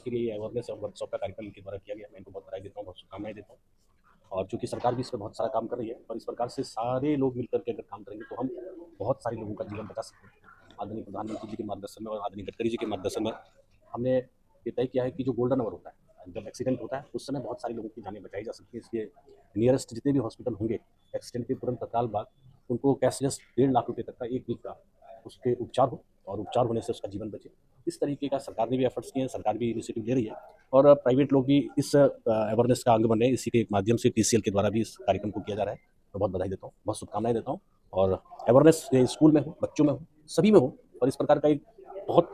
के लिए अवेयरनेस और वर्कशॉप का कार्यक्रम इनके द्वारा किया गया। मैं इनको बहुत बधाई देता हूँ, बहुत शुभकामनाएँ देता हूँ। और चूँकि सरकार भी इस पे बहुत सारा काम कर रही है और इस प्रकार से सारे लोग मिलकर के अगर काम करेंगे तो हम बहुत सारे लोगों का जीवन बचा सकते हैं। आदरणीय प्रधानमंत्री जी के मार्गदर्शन में और आदरणीय गडकरी जी के मार्गदर्शन में हमने ये तय किया है कि जो गोल्डन आवर होता है, जब एक्सीडेंट होता है उस समय बहुत सारे लोगों की जानें बचाई जा सकती है। इसलिए नियरेस्ट जितने भी हॉस्पिटल होंगे एक्सीडेंट के तुरंत तत्काल बाद उनको कैशलेस 1.5 लाख रुपये तक का 1 वीक का उसके उपचार हो और उपचार होने से उसका जीवन बचे। इस तरीके का सरकार ने भी एफर्ट्स किए हैं, सरकार भी इनिशिएटिव ले रही है और प्राइवेट लोग भी इस अवेयरनेस का अंग बन रहे हैं। इसी के माध्यम से टीसीएल के द्वारा भी इस कार्यक्रम को किया जा रहा है। तो बहुत बधाई देता हूँ, बहुत शुभकामनाएं देता हूँ और अवेयरनेस स्कूल में हो, बच्चों में हो, सभी में हो और इस प्रकार का एक बहुत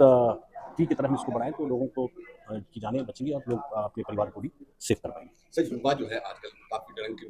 फ्री की तरह हम इसको बढ़ाएं तो लोगों को की जानें बचेंगी और लोग अपने परिवार को भी सेफ कर पाएंगे। सर, युवा जो है आजकल काफी ड्रंक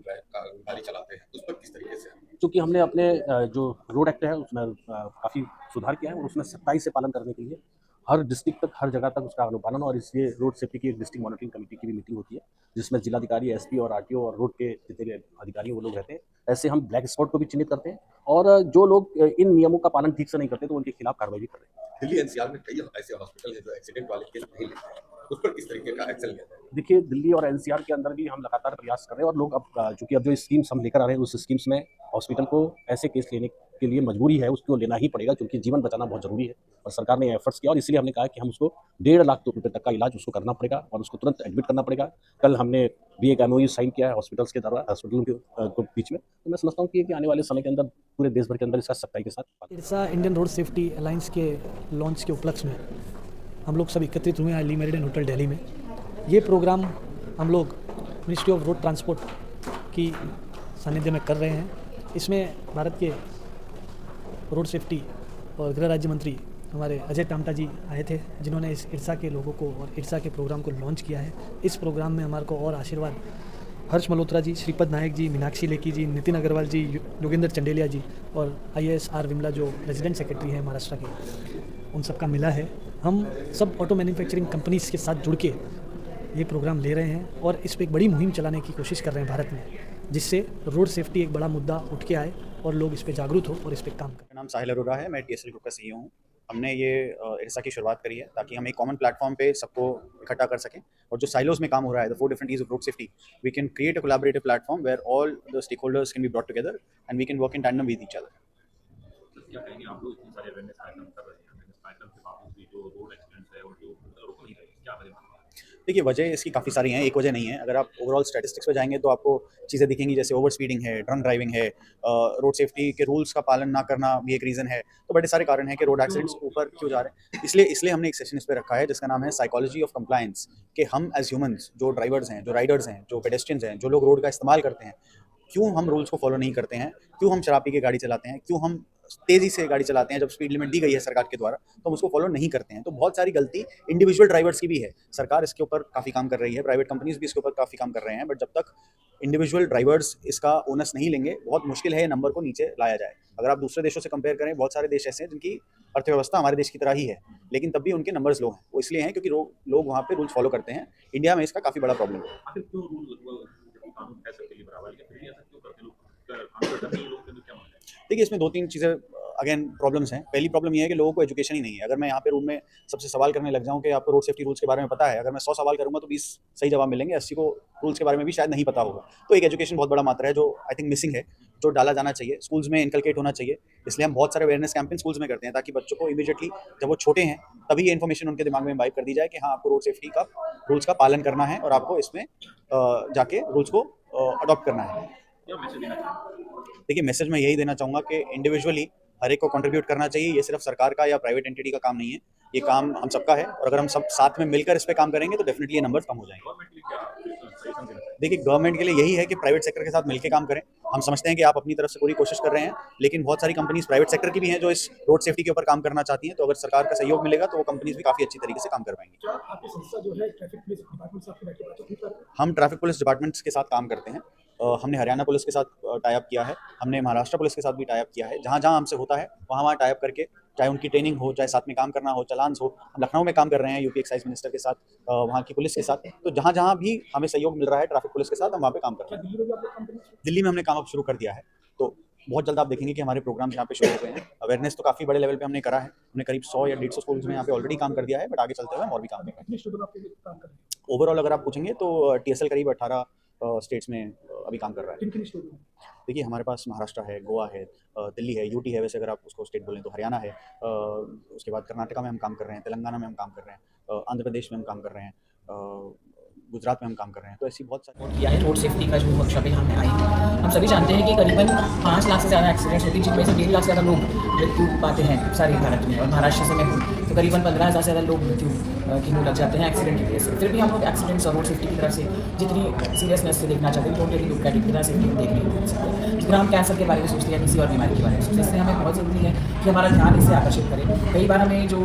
गाड़ी चलाते हैं, उस पर किस तरीके से चूँकि हमने अपने जो रोड एक्ट है उसमें काफ़ी सुधार किया है और उसमें सख्ताई से पालन करने के लिए हर डिस्ट्रिक्ट तक, हर जगह तक उसका अनुपालन और इसलिए रोड सेफ्टी की एक डिस्ट्रिक्ट मॉनिटरिंग कमेटी की भी मीटिंग होती है, जिसमें जिलाधिकारी, एसपी और आरटीओ और रोड के जितने भी अधिकारी हैं वो लोग रहते हैं। ऐसे हम ब्लैक स्पॉट को भी चिन्हित करते हैं और जो लोग इन नियमों का पालन ठीक से नहीं करते तो उनके खिलाफ कार्रवाई भी कर रहे हैं। दिल्ली एनसीआर में कई ऐसे हॉस्पिटल हैं जो एक्सीडेंट वाले केस नहीं लेते हैं, उस पर किस तरीके का एक्शन लिया जाए? देखिए, दिल्ली और एनसीआर के अंदर भी हम लगातार प्रयास कर रहे हैं और लोग अब चूँकि अब जो स्कीम्स हम लेकर आ रहे हैं उस स्कीम्स में हॉस्पिटल को ऐसे केस लेने के लिए मजबूरी है, उसको लेना ही पड़ेगा क्योंकि जीवन बचाना बहुत ज़रूरी है और सरकार ने एफर्ट्स किया और इसलिए हमने कहा कि हम उसको 1.5 लाख रुपए तक का इलाज उसको करना पड़ेगा और उसको तुरंत एडमिट करना पड़ेगा। कल हमने भी एक एमओयू साइन किया है हॉस्पिटल्स के द्वारा हॉस्पिटलों के बीच में। तो मैं समझता हूँ कि आने वाले समय के अंदर पूरे देश भर के अंदर इसका सख्ताई के साथ इरसा इंडियन रोड सेफ्टी अलायंस के लॉन्च के उपलक्ष्य में हम लोग सब एकत्रित हुए हैं ली मेरिडियन होटल दिल्ली में। ये प्रोग्राम हम लोग मिनिस्ट्री ऑफ रोड ट्रांसपोर्ट की सानिध्य में कर रहे हैं। इसमें भारत के रोड सेफ्टी और गृह राज्य मंत्री हमारे अजय टामटा जी आए थे, जिन्होंने इस इरसा के लोगों को और इरसा के प्रोग्राम को लॉन्च किया है। इस प्रोग्राम में हमारे को और आशीर्वाद हर्ष मल्होत्रा जी, श्रीपद नायक जी, मीनाक्षी लेखी जी, नितिन अग्रवाल जी, योगेंद्र चंडेलिया जी और IAS आर विमला जो रेजिडेंट सेक्रेटरी हैं महाराष्ट्र के, उन सबका मिला है। हम सब ऑटो मैन्युफैक्चरिंग कंपनीज़ के साथ जुड़ के ये प्रोग्राम ले रहे हैं और इस पर एक बड़ी मुहिम चलाने की कोशिश कर रहे हैं भारत में, जिससे रोड सेफ्टी एक बड़ा मुद्दा उठ के आए और लोग इस पर जागरूक हो और इस पर काम करें। मेरा नाम साहिल अरोड़ा है, मैं TSL ग्रुप का CEO हूँ। हमने ये इरसा की शुरुआत करी है ताकि हम एक कॉमन प्लेटफॉर्म पे सबको इकट्ठा कर सकें और जो साइलोज में काम हो रहा है, the 4 different E's of road safety, we can create a collaborative platform where all the stakeholders can be brought together and we can work in tandem with each other. क्या कहेंगे आप लोग इतने सारे अवेयरनेस कार्यक्रम कर रहे हैं, अवेयरनेस कार्यक्रम के बावजूद भी जो रोड एक्सीडेंट्स है और जो रुक नहीं रहे, क्या वजह मानते हैं? देखिए, वजह इसकी काफ़ी सारी हैं, एक वजह नहीं है। अगर आप ओवरऑल स्टैटिस्टिक्स पे जाएंगे तो आपको चीज़ें दिखेंगी, जैसे ओवर स्पीडिंग है, ड्रंक ड्राइविंग है, रोड सेफ्टी के रूल्स का पालन ना करना भी एक रीज़न है। तो बड़े सारे कारण हैं कि रोड एक्सीडेंट्स ऊपर क्यों जा रहे हैं। इसलिए हमने एक सेशन इस पे रखा है जिसका नाम है साइकोलॉजी ऑफ कंप्लायंस, कि हम एज ह्यूमंस, जो ड्राइवर्स हैं, जो राइडर्स हैं, जो पेडेस्ट्रियंस हैं, जो लोग रोड का इस्तेमाल करते हैं, क्यों हम रूल्स को फॉलो नहीं करते हैं, क्यों हम शराब पी के गाड़ी चलाते हैं, क्यों हम तेज़ी से गाड़ी चलाते हैं जब स्पीड लिमिट दी गई है सरकार के द्वारा, तो हम उसको फॉलो नहीं करते हैं। तो बहुत सारी गलती इंडिविजुअल ड्राइवर्स की भी है। सरकार इसके ऊपर काफ़ी काम कर रही है, प्राइवेट कंपनीज भी इसके ऊपर काफ़ी काम कर रहे हैं, बट जब तक इंडिविजुअल ड्राइवर्स इसका ओनस नहीं लेंगे, बहुत मुश्किल है ये नंबर को नीचे लाया जाए। अगर आप दूसरे देशों से कंपेयर करें, बहुत सारे देश ऐसे हैं जिनकी अर्थव्यवस्था हमारे देश की तरह ही है, लेकिन तब भी उनके नंबर्स लो हैं। वो इसलिए हैं क्योंकि लोग वहाँ पे रूल्स फॉलो करते हैं। इंडिया में इसका काफ़ी बड़ा प्रॉब्लम है। आखिर क्यों रूल कानून है सबके लिए बराबर है, फिर भी ऐसा क्यों करते लोग? आंसर करने लोग के क्या मानते हैं? देखिए, इसमें 2-3 चीज़ें अगेन प्रॉब्लम्स हैं। पहली प्रॉब्लम ये है कि लोगों को एजुकेशन ही नहीं है। अगर मैं यहाँ पे रूम में सबसे सवाल करने लग जाऊँ कि आपको रोड सेफ्टी रूल्स के बारे में पता है, अगर मैं 100 सवाल करूँगा तो 20 सही जवाब मिलेंगे, 80 को रूल्स के बारे में भी शायद नहीं पता होगा। तो एक एजुकेशन बहुत बड़ा मात्रा है जो आई थिंक मिसिंग है, जो डाला जाना चाहिए, स्कूल्स में इनकलकेट होना चाहिए। इसलिए हम बहुत सारे अवेयरनेस कैंपेन स्कूल्स में करते हैं ताकि बच्चों को इमीडिएटली जब वो छोटे हैं तभी ये इन्फॉर्मेशन उनके दिमाग में इम्बाइब कर दी जाए कि हाँ, आपको रोड सेफ्टी का रूल्स का पालन करना है और आपको इसमें जाके रूल्स को अडॉप्ट करना है। क्या मैसेज देना चाहिए? देखिए, मैसेज मैं यही देना चाहूँगा कि इंडिविजुअली हर एक को कंट्रीब्यूट करना चाहिए। ये सिर्फ सरकार का या प्राइवेट एंटिटी का काम नहीं है, ये काम हम सबका है और अगर हम सब साथ में मिलकर इस पे काम करेंगे तो डेफिनेटली ये नंबर्स कम हो जाएंगे। गवर्नमेंट के लिए क्या सजेशन देना चाहिए? देखिए, गवर्नमेंट के लिए यही है कि प्राइवेट सेक्टर के साथ मिलकर काम करें। हम समझते हैं कि आप अपनी तरफ से पूरी कोशिश कर रहे हैं, लेकिन बहुत सारी कंपनीज प्राइवेट सेक्टर की भी हैं जो इस रोड सेफ्टी के ऊपर काम करना चाहती हैं। तो अगर सरकार का सहयोग मिलेगा तो वो कंपनीज भी काफ़ी अच्छी तरीके से काम कर पाएंगी। क्या आपकी संस्था जो है ट्रैफिक पुलिस डिपार्टमेंट से आपकी बैठक बातचीत कर रही है? हम ट्रैफिक पुलिस डिपार्टमेंट्स के साथ काम करते हैं। हमने हरियाणा पुलिस के साथ टाई अप किया है, हमने महाराष्ट्र पुलिस के साथ भी टाई अप किया है। जहाँ जहाँ हमसे होता है वहाँ टाई अप करके, चाहे उनकी ट्रेनिंग हो, चाहे साथ में काम करना हो, चलान्स हो। हम लखनऊ में काम कर रहे हैं यूपी एक्साइज मिनिस्टर के साथ, वहाँ की पुलिस के साथ। तो जहाँ जहाँ भी हमें सहयोग मिल रहा है ट्रैफिक पुलिस के साथ, हम वहाँ पे काम कर रहे हैं। दिल्ली में भी आप लोग काम करेंगे? दिल्ली में हमने काम अब शुरू कर दिया है। तो बहुत जल्द आप देखेंगे कि हमारे प्रोग्राम्स यहाँ पे शुरू हो गए हैं। अवेयरनेस तो काफ़ी बड़े लेवल पे हमने करा है, हमने करीब 100 या 150 स्कूल्स में यहाँ पे ऑलरेडी काम कर दिया है, बट आगे चलते हुए हम और भी काम करेंगे। ओवरऑल अगर आप पूछेंगे तो TSL करीब 18 स्टेट्स में अभी काम कर रहा है। देखिए हमारे पास महाराष्ट्र है, गोवा है, दिल्ली है, यूटी है, वैसे अगर आप उसको स्टेट बोलें तो हरियाणा है, उसके बाद कर्नाटका में हम काम कर रहे हैं, तेलंगाना में हम काम कर रहे हैं, आंध्र प्रदेश में हम काम कर रहे हैं, गुजरात में हम काम कर रहे हैं। तो ऐसी बहुत सारी किया है। रोड सेफ्टी का जो वर्कशॉप है हमने आई है। हम सभी जानते हैं कि करीबन 5 लाख से ज़्यादा एक्सीडेंट्स होती हैं, जिनमें से 1.5 लाख से ज़्यादा लोग मृत्यु पाते हैं सारे भारत में, और महाराष्ट्र से मैं हूँ तो करीबन 15,000 से ज़्यादा लोग मृत्यु की मुँह लग जाते हैं एक्सीडेंट की वजह से। फिर भी हम लोग एक्सीडेंट्स और रोड सेफ्टी की तरफ से जितनी सीरियसनेस से देखना चाहते हैं, don't really look at it, तरह से देख नहीं सकते। जितना हम कैंसर के बारे में सोचते हैं, किसी और बीमारी के बारे में सोचते हैं, इसलिए हमें बहुत ज़रूरी है कि हमारा ध्यान इससे आकर्षित करें। कई बार हमें जो